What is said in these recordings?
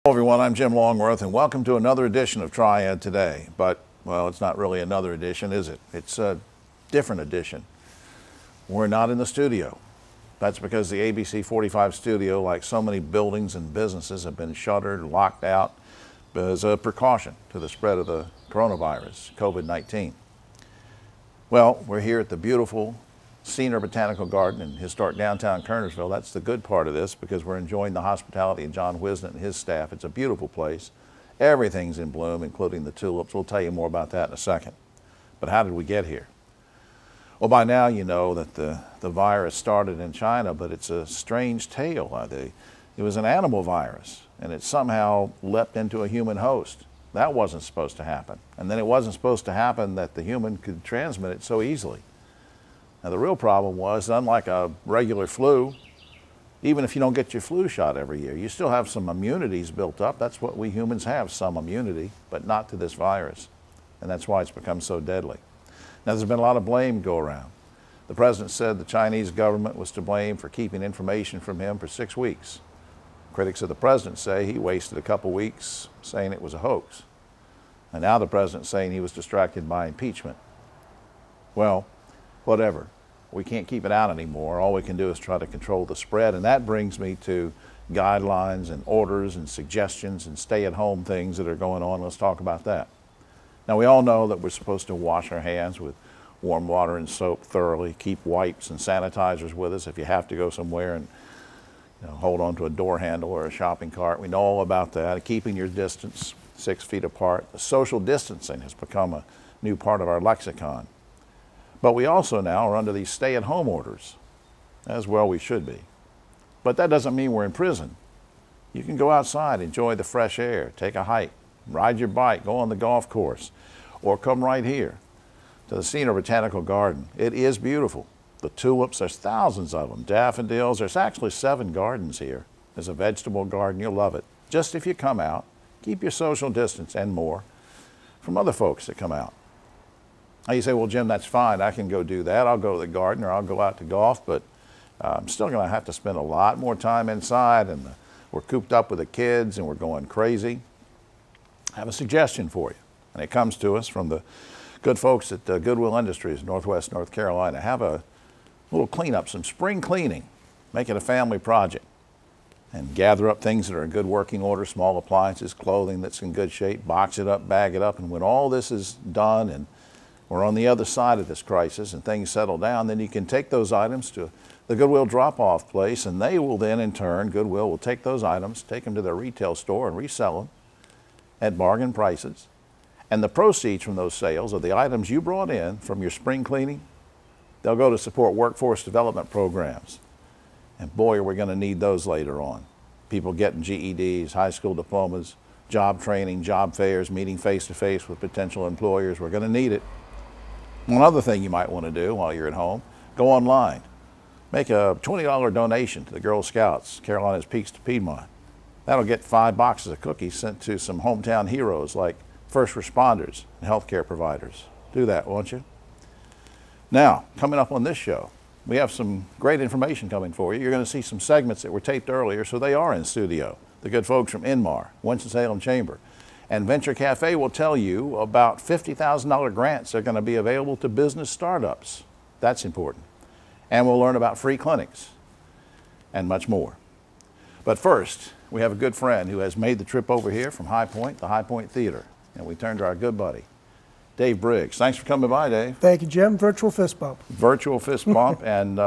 Hello everyone, I'm Jim Longworth and welcome to another edition of Triad Today. But, well, it's not really another edition, is it? It's a different edition. We're not in the studio. That's because the ABC 45 studio, like so many buildings and businesses, have been shuttered, locked out as a precaution to the spread of the coronavirus, COVID-19. Well, we're here at the beautiful Senior Botanical Garden in historic downtown Kernersville. That's the good part of this because we're enjoying the hospitality of John Wisnett and his staff. It's a beautiful place. Everything's in bloom, including the tulips. We'll tell you more about that in a second. But how did we get here? Well, by now you know that the virus started in China, but it's a strange tale. It was an animal virus, and it somehow leapt into a human host. That wasn't supposed to happen. And then it wasn't supposed to happen that the human could transmit it so easily. Now, the real problem was, unlike a regular flu, even if you don't get your flu shot every year, you still have some immunities built up. That's what we humans have, some immunity, but not to this virus. And that's why it's become so deadly. Now, there's been a lot of blame go around. The president said the Chinese government was to blame for keeping information from him for 6 weeks. Critics of the president say he wasted a couple weeks saying it was a hoax. And now the president's saying he was distracted by impeachment. Well, whatever. We can't keep it out anymore. All we can do is try to control the spread, and that brings me to guidelines and orders and suggestions and stay-at-home things that are going on. Let's talk about that. Now, we all know that we're supposed to wash our hands with warm water and soap thoroughly, keep wipes and sanitizers with us if you have to go somewhere and hold on to a door handle or a shopping cart. We know all about that. Keeping your distance 6 feet apart. The social distancing has become a new part of our lexicon. But we also now are under these stay-at-home orders, as well we should be. But that doesn't mean we're in prison. You can go outside, enjoy the fresh air, take a hike, ride your bike, go on the golf course, or come right here to the Senior Botanical Garden. It is beautiful. The tulips, there's thousands of them. Daffodils, there's actually 7 gardens here. There's a vegetable garden, you'll love it. Just if you come out, keep your social distance and more from other folks that come out. Now you say, well, Jim, that's fine. I can go do that. I'll go to the garden or I'll go out to golf, but I'm still going to have to spend a lot more time inside, and we're cooped up with the kids and we're going crazy. I have a suggestion for you, and it comes to us from the good folks at Goodwill Industries, Northwest North Carolina. Have a little cleanup, some spring cleaning. Make it a family project and gather up things that are in good working order, small appliances, clothing that's in good shape, box it up, bag it up, and when all this is done and we're on the other side of this crisis and things settle down, then you can take those items to the Goodwill drop-off place, and they will then, in turn, Goodwill will take those items, take them to their retail store and resell them at bargain prices. And the proceeds from those sales of the items you brought in from your spring cleaning, they'll go to support workforce development programs. And boy, are we going to need those later on. People getting GEDs, high school diplomas, job training, job fairs, meeting face-to-face with potential employers. We're going to need it. One other thing you might want to do while you're at home, go online. Make a $20 donation to the Girl Scouts, Carolina's Peaks to Piedmont. That'll get 5 boxes of cookies sent to some hometown heroes like first responders and healthcare providers. Do that, won't you? Now, coming up on this show, we have some great information coming for you. You're going to see some segments that were taped earlier, so they are in studio. The good folks from Inmar, Winston-Salem Chamber. And Venture Cafe will tell you about $50,000 grants that are going to be available to business startups. That's important. And we'll learn about free clinics and much more. But first, we have a good friend who has made the trip over here from High Point, the High Point Theater. And we turn to our good buddy, Dave Briggs. Thanks for coming by, Dave. Thank you, Jim. Virtual fist bump. Virtual fist bump. And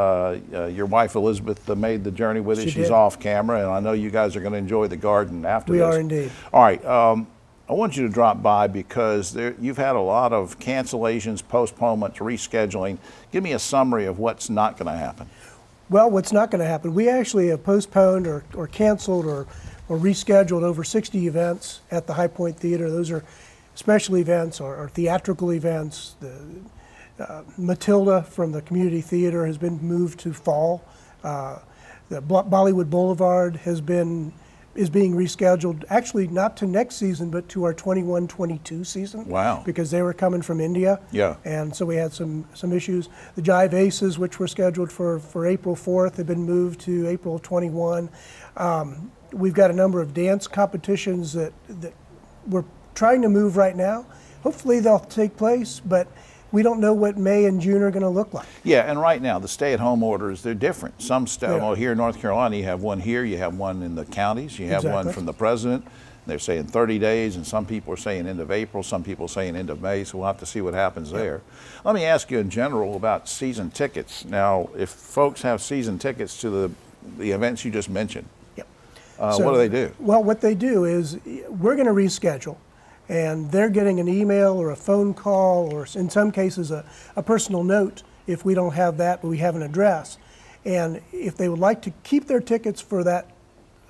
your wife, Elizabeth, made the journey with you. She's did. off camera, and I know you guys are going to enjoy the garden after this. We are indeed. All right. I want you to drop by because you've had a lot of cancellations, postponements, rescheduling. Give me a summary of what's not going to happen. Well, what's not going to happen, we actually have postponed or canceled or rescheduled over 60 events at the High Point Theater. Those are special events or theatrical events. Matilda from the Community Theater has been moved to fall. The Bollywood Boulevard is being rescheduled, actually not to next season, but to our 21-22 season. Wow. Because they were coming from India. Yeah. And so we had some issues. The Jive Aces, which were scheduled for April 4th, have been moved to April 21. We've got a number of dance competitions that we're trying to move right now. Hopefully they'll take place, but we don't know what May and June are going to look like. Yeah, and right now the stay-at-home orders, they're different. Well, here in North Carolina, you have one here, you have one in the counties, you have one from the president. They're saying 30 days, and some people are saying end of April, some people are saying end of May, so we'll have to see what happens there. Let me ask you in general about season tickets. Now, if folks have season tickets to the events you just mentioned, what do they do? Well, what they do is we're going to reschedule, and they're getting an email or a phone call, or in some cases a personal note if we don't have that, but we have an address. And if they would like to keep their tickets for that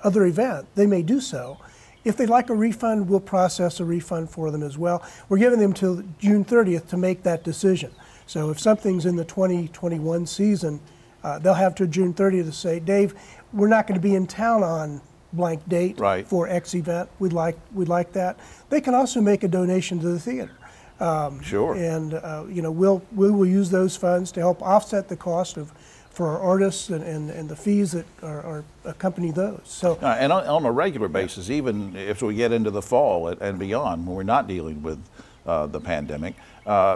other event, they may do so. If they'd like a refund, we'll process a refund for them as well. We're giving them till June 30th to make that decision. So if something's in the 2021 season, they'll have till June 30th to say, Dave, we're not going to be in town on blank date for X event. We'd like that. They can also make a donation to the theater. Sure. And you know, we will use those funds to help offset the cost for our artists and the fees that are accompany those. So and on a regular basis, even if we get into the fall and beyond, when we're not dealing with the pandemic,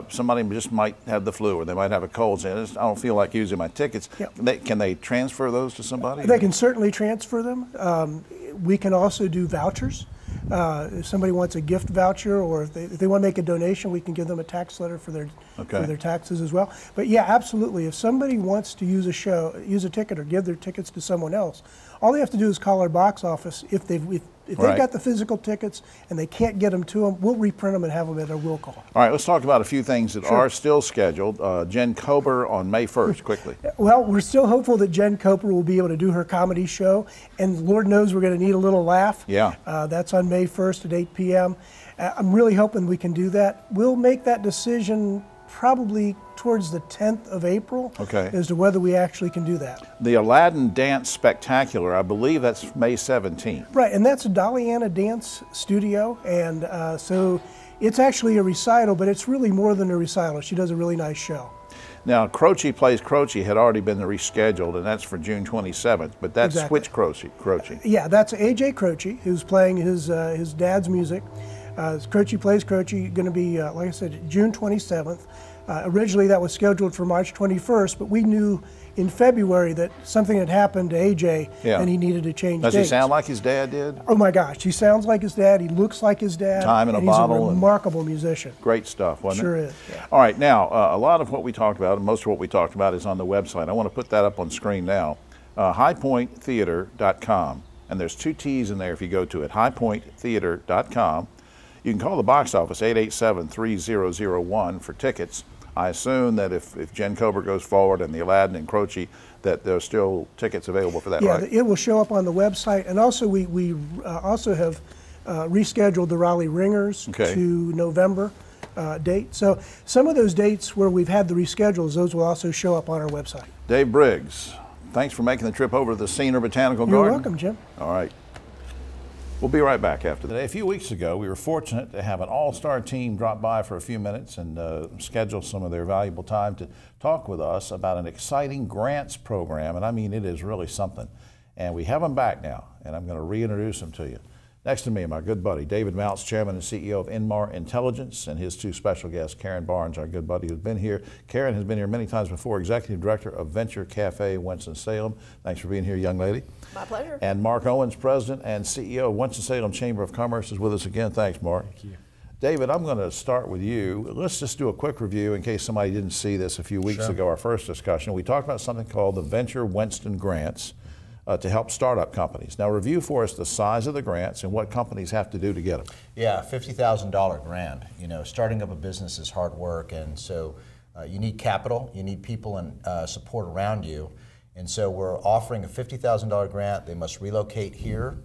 somebody just might have the flu, or they might have a cold, and I don't feel like using my tickets. Can they transfer those to somebody? They can certainly transfer them. We can also do vouchers. If somebody wants a gift voucher, or if they want to make a donation, we can give them a tax letter for their taxes as well. But yeah, absolutely. If somebody wants to use a ticket or give their tickets to someone else, all they have to do is call our box office. If they've got the physical tickets and they can't get them to them, we'll reprint them and have them at our will call. All right, let's talk about a few things that are still scheduled. Jen Kober on May 1st, quickly. Well, we're still hopeful that Jen Kober will be able to do her comedy show, and Lord knows we're going to need a little laugh. Yeah. That's on May 1st at 8 p.m. I'm really hoping we can do that. We'll make that decision probably towards the 10th of April as to whether we actually can do that. The Aladdin Dance Spectacular, I believe that's May 17th. Right, and that's a Dollyana Dance Studio, and so it's actually a recital, but it's really more than a recital. She does a really nice show. Now, Croce Plays Croce had already been rescheduled, and that's for June 27th, but that's Switch Croce. Yeah, that's A.J. Croce, who's playing his dad's music. Croce Plays Croce, going to be, like I said, June 27th. Originally that was scheduled for March 21st, but we knew in February that something had happened to AJ and he needed to change dates. Does he sound like his dad did? Oh my gosh, he sounds like his dad, he looks like his dad. Time in a bottle. He's a remarkable musician. Great stuff, wasn't it? Sure is. Yeah. All right, now, a lot of what we talked about, and most of what we talked about is on the website. I want to put that up on screen now. highpointtheater.com, and there's 2 T's in there if you go to it, highpointtheater.com. You can call the box office, 887-3001 for tickets. I assume that if Jen Kober goes forward and the Aladdin and Croce, that there's still tickets available for that, right? Yeah, it will show up on the website. And also we also have rescheduled the Raleigh Ringers to November date. So some of those dates where we've had the reschedules, those will also show up on our website. Dave Briggs, thanks for making the trip over to the Senior Botanical Garden. You're welcome, Jim. All right. We'll be right back after that. A few weeks ago, we were fortunate to have an all-star team drop by for a few minutes and schedule some of their valuable time to talk with us about an exciting grants program, and I mean, it is really something. And we have them back now, and I'm going to reintroduce them to you. Next to me, my good buddy, David Mounts, Chairman and CEO of Inmar Intelligence, and his 2 special guests, Karen Barnes, our good buddy who's been here. Karen has been here many times before, Executive Director of Venture Cafe, Winston-Salem. Thanks for being here, young lady. My pleasure. And Mark Owens, President and CEO of Winston-Salem Chamber of Commerce, is with us again. Thanks, Mark. Thank you. David, I'm going to start with you. Let's just do a quick review in case somebody didn't see this a few weeks ago, our first discussion. We talked about something called the Venture Winston Grants to help startup companies. Now review for us the size of the grants and what companies have to do to get them. Yeah, $50,000 grant. You know, starting up a business is hard work, and so you need capital, you need people and support around you. And so we're offering a $50,000 grant. They must relocate here.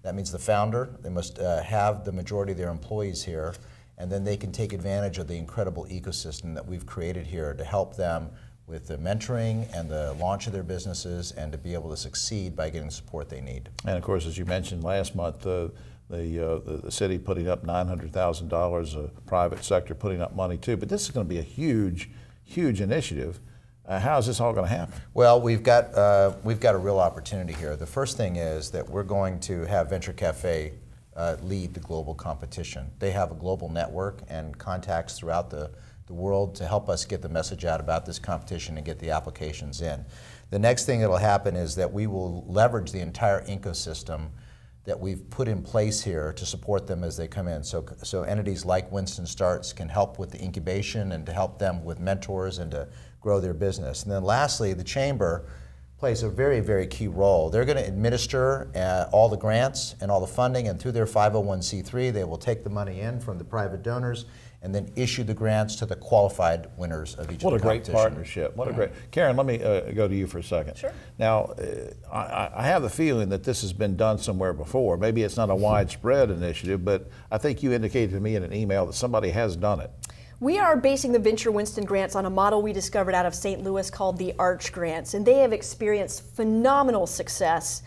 That means the founder, they must have the majority of their employees here, and then they can take advantage of the incredible ecosystem that we've created here to help them with the mentoring and the launch of their businesses and to be able to succeed by getting the support they need. And of course, as you mentioned last month, the city putting up $900,000, the private sector putting up money too. But this is going to be a huge, huge initiative. How is this all going to happen? Well, we've got a real opportunity here. The first thing is that we're going to have Venture Cafe lead the global competition. They have a global network and contacts throughout the world to help us get the message out about this competition and get the applications in. The next thing that will happen is that we will leverage the entire ecosystem that we've put in place here to support them as they come in. So entities like Winston Starts can help with the incubation and to help them with mentors and to grow their business. And then lastly, the Chamber plays a very, very key role. They're going to administer all the grants and all the funding, and through their 501c3, they will take the money in from the private donors and then issue the grants to the qualified winners of each of the competition. What a great partnership. What a great... Karen, let me go to you for a second. Sure. Now, I have the feeling that this has been done somewhere before. Maybe it's not a widespread initiative, but I think you indicated to me in an email that somebody has done it. We are basing the Venture Winston grants on a model we discovered out of St. Louis called the Arch Grants, and they have experienced phenomenal success.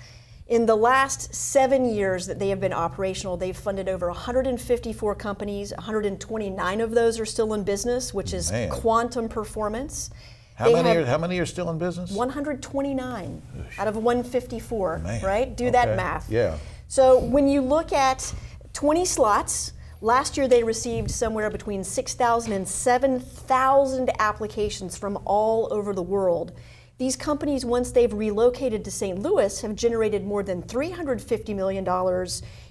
In the last 7 years that they have been operational, they've funded over 154 companies. 129 of those are still in business, which is quantum performance. How many are still in business? 129 out of 154, Man. right? Do that math. Yeah. So when you look at 20 slots, last year they received somewhere between 6,000 and 7,000 applications from all over the world. These companies, once they've relocated to St. Louis, have generated more than $350 million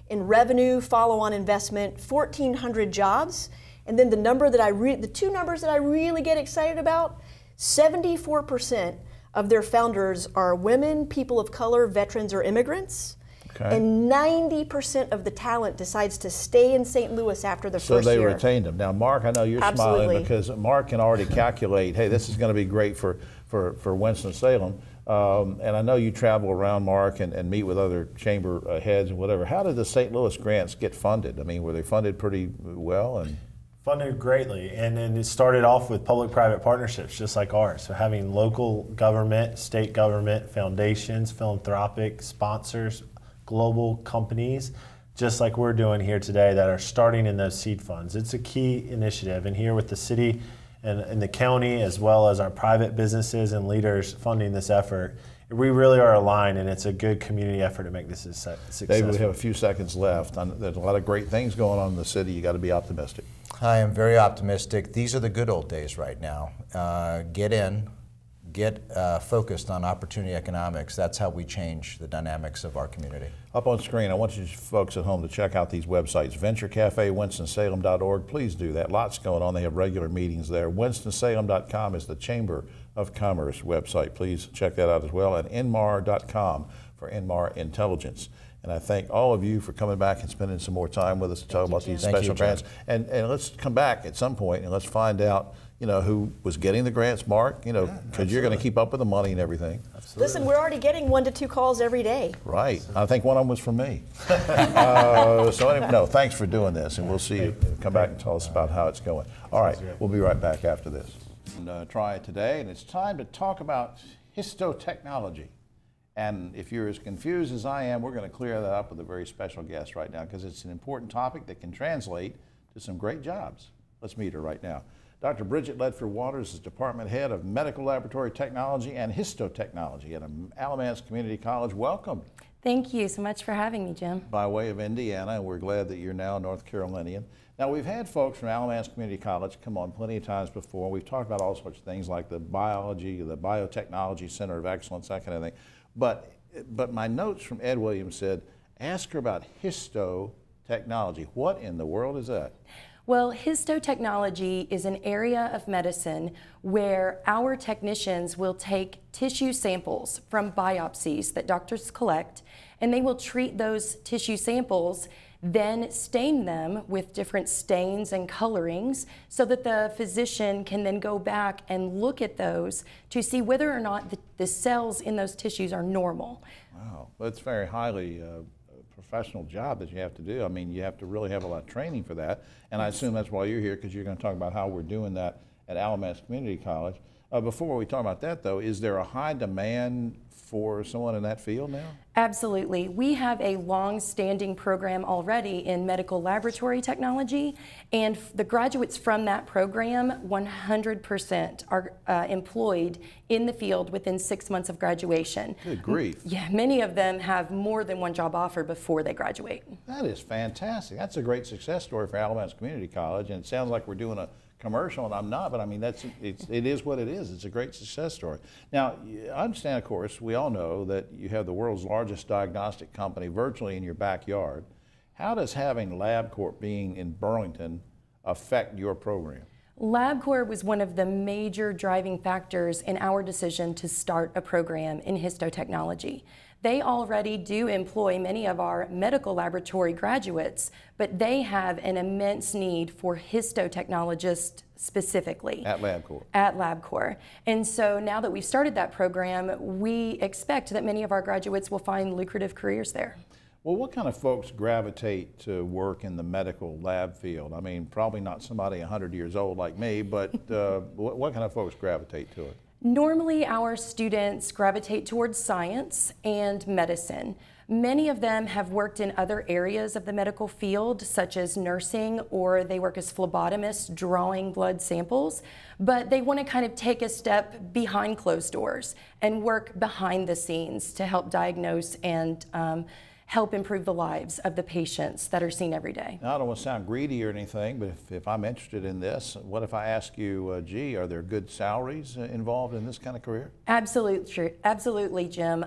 in revenue, follow-on investment, 1,400 jobs, and then the two numbers that I really get excited about: 74% of their founders are women, people of color, veterans, or immigrants. Okay. And 90% of the talent decides to stay in St. Louis after the first year. So they retained them. Now, Mark, I know you're smiling because Mark can already calculate, hey, this is going to be great for Winston-Salem. And I know you travel around, Mark, and meet with other chamber heads and whatever. How did the St. Louis grants get funded? I mean, were they funded pretty well? Funded greatly, and then it started off with public-private partnerships just like ours. So having local government, state government, foundations, philanthropic sponsors, global companies, just like we're doing here today, that are starting in those seed funds. It's a key initiative, and here with the city and the county, as well as our private businesses and leaders funding this effort, we really are aligned, and it's a good community effort to make this a success. David, we have a few seconds left. There's a lot of great things going on in the city. You got to be optimistic. I am very optimistic. These are the good old days right now. Get in, get focused on opportunity economics. That's how we change the dynamics of our community. Up on screen, I want you folks at home to check out these websites. VentureCafe, Please do that. Lots going on. They have regular meetings there. WinstonSalem.com is the Chamber of Commerce website. Please check that out as well. And Inmar.com for Inmar Intelligence. And I thank all of you for coming back and spending some more time with us to talk about these special grants. And let's come back at some point and let's find out, who was getting the grants, Mark, because you're going to keep up with the money and everything. Absolutely. Listen, we're already getting 1 to 2 calls every day. Right. I think one of them was from me. So anyway, no, thanks for doing this, and we'll see you. Come back and tell us about how it's going. All right, we'll be right back after this. And Triad Today, and it's time to talk about histotechnology. And if you're as confused as I am, we're going to clear that up with a very special guest right now, because it's an important topic that can translate to some great jobs. Let's meet her right now. Dr. Bridget Ledford-Waters is Department Head of Medical Laboratory Technology and Histotechnology at Alamance Community College. Welcome. Thank you so much for having me, Jim. By way of Indiana, and we're glad that you're now North Carolinian. Now, we've had folks from Alamance Community College come on plenty of times before. We've talked about all sorts of things like the biology, the biotechnology center of excellence, that kind of thing. But my notes from Ed Williams said, ask her about histotechnology. What in the world is that? Well, histotechnology is an area of medicine where our technicians will take tissue samples from biopsies that doctors collect, and they will treat those tissue samples, then stain them with different stains and colorings so that the physician can then go back and look at those to see whether or not the cells in those tissues are normal. Wow, that's very highly professional job that you have to do. I mean, you have to really have a lot of training for that. And I assume that's why you're here, because you're going to talk about how we're doing that at Alamance Community College. Before we talk about that, though, is there a high demand for someone in that field now? Absolutely. We have a long-standing program already in medical laboratory technology, and the graduates from that program, 100% are employed in the field within 6 months of graduation. Good grief. Yeah, many of them have more than one job offer before they graduate. That is fantastic. That's a great success story for Alabama Community College, and it sounds like we're doing a commercial, and I'm not, but I mean, it is what it is. It's a great success story. Now, I understand, of course, we all know that you have the world's largest diagnostic company virtually in your backyard. How does having LabCorp being in Burlington affect your program? LabCorp was one of the major driving factors in our decision to start a program in histotechnology. They already do employ many of our medical laboratory graduates, but they have an immense need for histotechnologists specifically. At LabCorp. At LabCorp. And so now that we've started that program, we expect that many of our graduates will find lucrative careers there. Well, what kind of folks gravitate to work in the medical lab field? I mean, probably not somebody 100 years old like me, but what kind of folks gravitate to it? Normally, our students gravitate towards science and medicine. Many of them have worked in other areas of the medical field, such as nursing, or they work as phlebotomists drawing blood samples, but they want to kind of take a step behind closed doors and work behind the scenes to help diagnose and help improve the lives of the patients that are seen every day. Now, I don't want to sound greedy or anything, but if I'm interested in this, what if I ask you, gee, are there good salaries involved in this kind of career? Absolutely, Jim.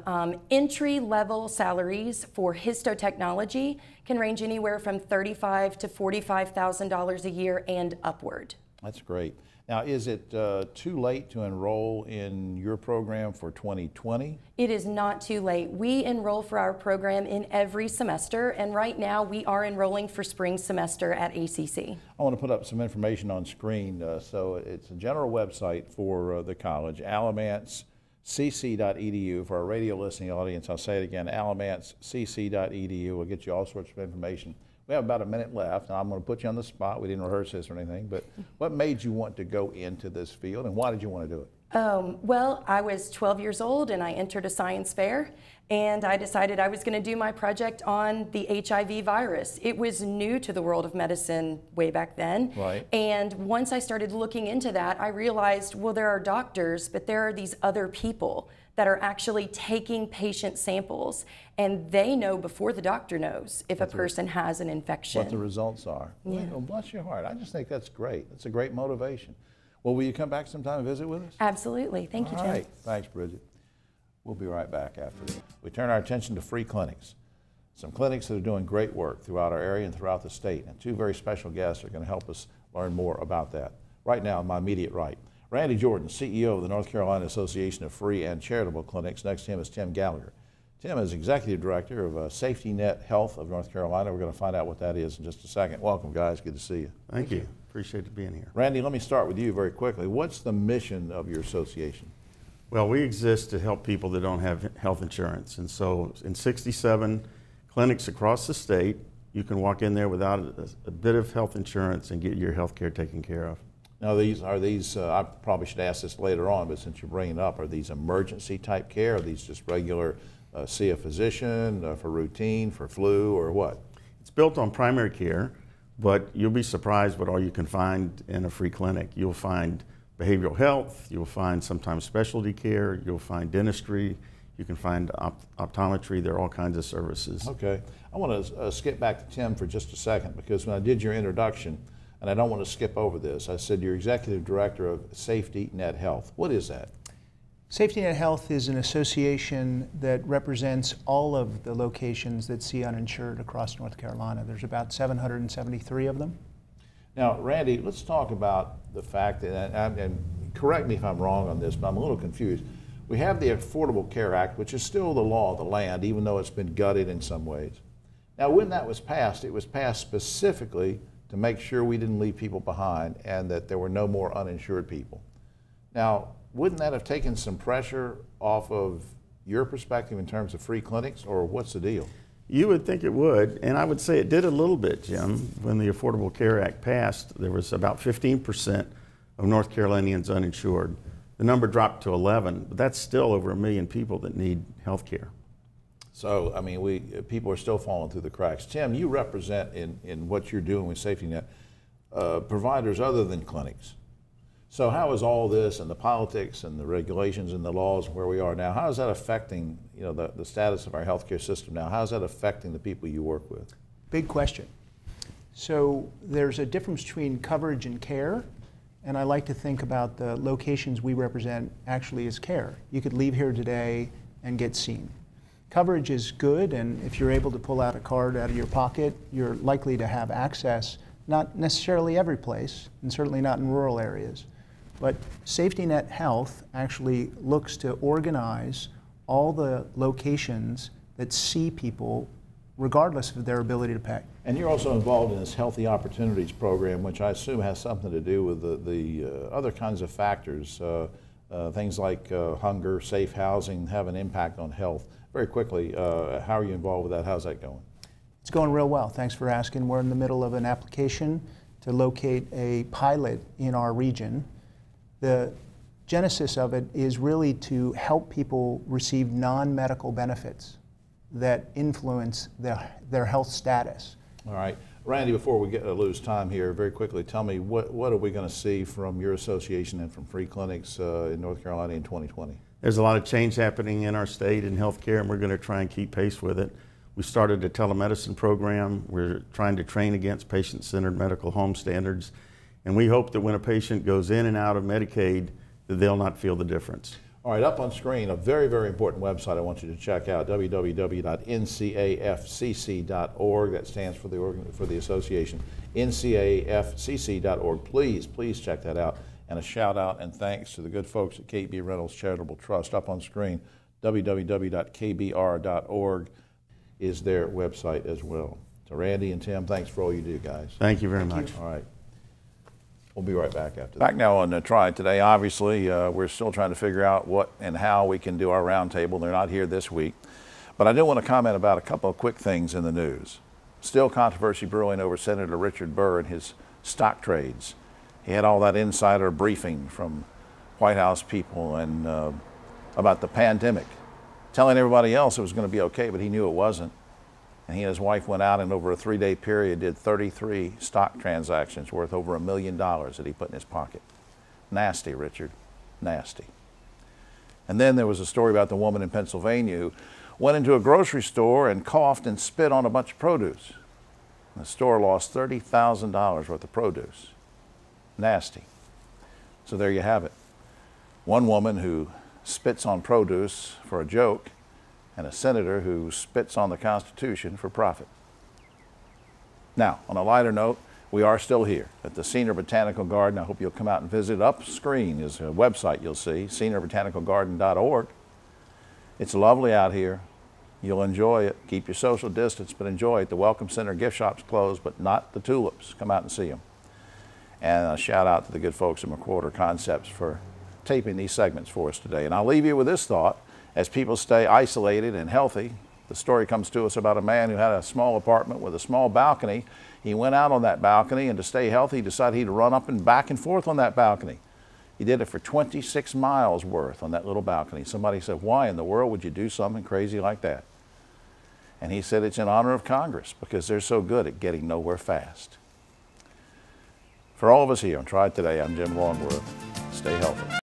Entry-level salaries for histotechnology can range anywhere from $35,000 to $45,000 a year and upward. That's great. Now, is it too late to enroll in your program for 2020? It is not too late. We enroll for our program in every semester, and right now we are enrolling for spring semester at ACC. I want to put up some information on screen. So it's a general website for the college, alamancecc.edu. For our radio listening audience, I'll say it again, alamancecc.edu. We'll get you all sorts of information. We have about a minute left, and I'm going to put you on the spot. We didn't rehearse this or anything, but what made you want to go into this field, and why did you want to do it? Well, I was 12 years old, and I entered a science fair, and I decided I was going to do my project on the HIV virus. It was new to the world of medicine way back then. Right. And once I started looking into that, I realized, well, there are doctors, but there are these other people that are actually taking patient samples, and they know before the doctor knows if a person has an infection. What the results are. Yeah. Well, bless your heart. I just think that's great. That's a great motivation. Well, will you come back sometime and visit with us? Absolutely. Thank you, Jim. All right. Thanks, Bridget. We'll be right back after this. We turn our attention to free clinics. Some clinics that are doing great work throughout our area and throughout the state. And two very special guests are going to help us learn more about that. Right now, on my immediate right, Randy Jordan, CEO of the North Carolina Association of Free and Charitable Clinics. Next to him is Tim Gallagher. Tim is Executive Director of Safety Net Health of North Carolina. We're going to find out what that is in just a second. Welcome, guys. Good to see you. Thank you. Appreciate being here. Randy, let me start with you very quickly. What's the mission of your association? Well, we exist to help people that don't have health insurance. And so in 67 clinics across the state, you can walk in there without a bit of health insurance and get your health care taken care of. Now, I probably should ask this later on, but since you're bringing it up, are these emergency type care? Are these just regular see a physician for routine, for flu, or what? It's built on primary care, but you'll be surprised what all you can find in a free clinic. You'll find behavioral health, you'll find sometimes specialty care, you'll find dentistry, you can find optometry. There are all kinds of services. Okay. I want to skip back to Tim for just a second, because when I did your introduction, and I don't want to skip over this, I said you're Executive Director of Safety Net Health. What is that? Safety Net Health is an association that represents all of the locations that see uninsured across North Carolina. There's about 773 of them. Now, Randy, let's talk about the fact that, and correct me if I'm wrong on this, but I'm a little confused. We have the Affordable Care Act, which is still the law of the land, even though it's been gutted in some ways. Now, when that was passed, it was passed specifically to make sure we didn't leave people behind and that there were no more uninsured people. Now, wouldn't that have taken some pressure off of your perspective in terms of free clinics, or what's the deal? You would think it would, and I would say it did a little bit, Jim. When the Affordable Care Act passed, there was about 15% of North Carolinians uninsured. The number dropped to 11, but that's still over 1 million people that need health care. So, I mean, people are still falling through the cracks. Tim, you represent in what you're doing with Safety Net providers other than clinics. So how is all this and the politics and the regulations and the laws where we are now, how is that affecting, you know, the status of our healthcare system now? How is that affecting the people you work with? Big question. So there's a difference between coverage and care, and I like to think about the locations we represent actually as care. You could leave here today and get seen. Coverage is good, and if you're able to pull out a card out of your pocket, you're likely to have access, not necessarily every place, and certainly not in rural areas. But Safety Net Health actually looks to organize all the locations that see people regardless of their ability to pay. And you're also involved in this Healthy Opportunities program, which I assume has something to do with the other kinds of factors, things like hunger, safe housing have an impact on health. Very quickly, how are you involved with that? How's that going? It's going real well. Thanks for asking. We're in the middle of an application to locate a pilot in our region. The genesis of it is really to help people receive non-medical benefits that influence their health status. All right. Randy, before we lose time here, very quickly, tell me what are we going to see from your association and from free clinics in North Carolina in 2020? There's a lot of change happening in our state in healthcare, and we're going to try and keep pace with it. We started a telemedicine program. We're trying to train against patient-centered medical home standards. And we hope that when a patient goes in and out of Medicaid, that they'll not feel the difference. All right, up on screen, a very, very important website I want you to check out, www.ncafcc.org. That stands for the association, ncafcc.org. Please check that out. And a shout out and thanks to the good folks at KB Reynolds Charitable Trust. Up on screen, www.kbr.org is their website as well. So Randy and Tim, thanks for all you do, guys. Thank you very much. All right. We'll be right back after that. Back now on Triad Today. Obviously, we're still trying to figure out what and how we can do our roundtable. They're not here this week. But I do want to comment about a couple of quick things in the news. Still controversy brewing over Senator Richard Burr and his stock trades. He had all that insider briefing from White House people and about the pandemic, telling everybody else it was going to be okay, but he knew it wasn't. And he and his wife went out and over a 3-day period did 33 stock transactions worth over $1 million that he put in his pocket. Nasty, Richard, nasty. And then there was a story about the woman in Pennsylvania who went into a grocery store and coughed and spit on a bunch of produce. And the store lost $30,000 worth of produce. Nasty. So there you have it. One woman who spits on produce for a joke, and a senator who spits on the Constitution for profit. Now, on a lighter note, we are still here at the Senior Botanical Garden. I hope you'll come out and visit. Up screen is a website you'll see, seniorbotanicalgarden.org. It's lovely out here. You'll enjoy it. Keep your social distance, but enjoy it. The Welcome Center gift shop's closed, but not the tulips. Come out and see them. And a shout out to the good folks at McWhorter Concepts for taping these segments for us today. And I'll leave you with this thought. As people stay isolated and healthy, the story comes to us about a man who had a small apartment with a small balcony. He went out on that balcony, and to stay healthy, he decided he'd run up and back and forth on that balcony. He did it for 26 miles worth on that little balcony. Somebody said, why in the world would you do something crazy like that? And he said, it's in honor of Congress because they're so good at getting nowhere fast. For all of us here on Triad Today, I'm Jim Longworth. Stay healthy.